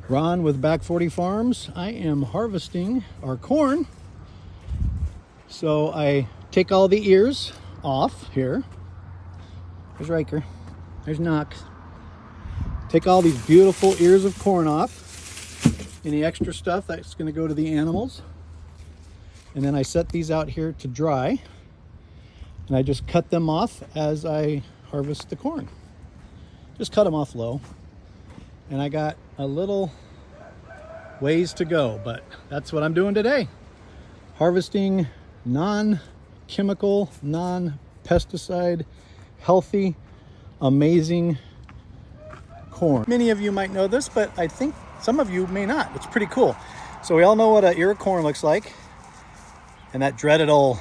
Ron with Back 40 Farms. I am harvesting our corn. So I take all the ears off here. There's Riker. There's Knox. Take all these beautiful ears of corn off. Any extra stuff that's going to go to the animals. And then I set these out here to dry. And I just cut them off as I harvest the corn. Just cut them off low. And I got a little ways to go, but that's what I'm doing today. Harvesting non-chemical, non-pesticide, healthy, amazing corn. Many of you might know this, but I think some of you may not. It's pretty cool. So we all know what an ear of corn looks like, and that dreaded old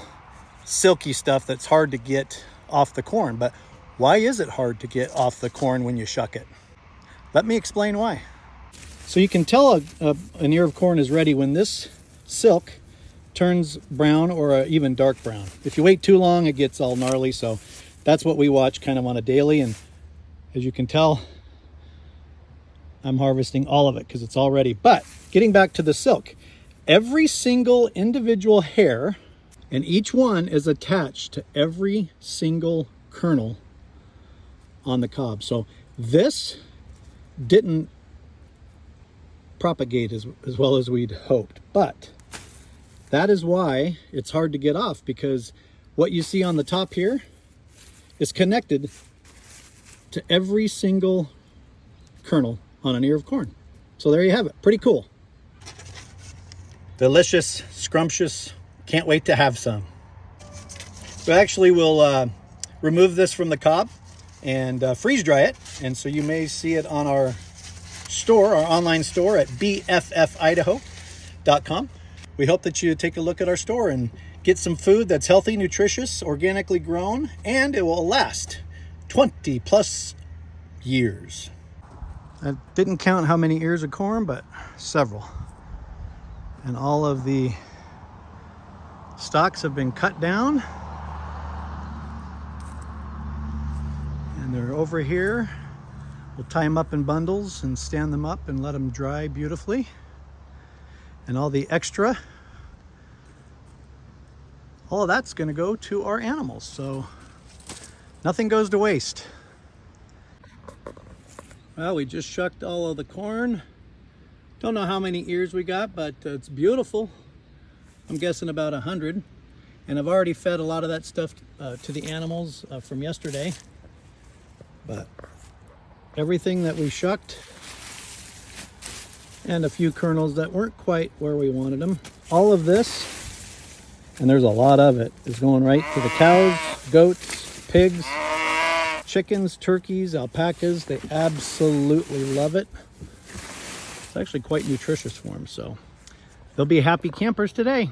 silky stuff that's hard to get off the corn. But why is it hard to get off the corn when you shuck it? Let me explain why. So you can tell an ear of corn is ready when this silk turns brown or even dark brown. If you wait too long, it gets all gnarly. So that's what we watch kind of on a daily. And as you can tell, I'm harvesting all of it because it's all ready. But getting back to the silk, every single individual hair and each one is attached to every single kernel on the cob. So this didn't propagate as well as we'd hoped, but that is why it's hard to get off, because what you see on the top here is connected to every single kernel on an ear of corn. So there you have it. Pretty cool. Delicious, scrumptious. Can't wait to have some. So actually we'll remove this from the cob and freeze dry it. And so you may see it on our store, our online store at bffidaho.com. We hope that you take a look at our store and get some food that's healthy, nutritious, organically grown, and it will last 20 plus years. I didn't count how many ears of corn, but several. And all of the stalks have been cut down. And they're over here. We'll tie them up in bundles and stand them up and let them dry beautifully. And all the extra, all of that's going to go to our animals. So nothing goes to waste. Well, we just shucked all of the corn. Don't know how many ears we got, but it's beautiful. I'm guessing about 100. And I've already fed a lot of that stuff to the animals from yesterday. But everything that we shucked, and a few kernels that weren't quite where we wanted them. All of this, and there's a lot of it, is going right to the cows, goats, pigs, chickens, turkeys, alpacas. They absolutely love it. It's actually quite nutritious for them, so they'll be happy campers today.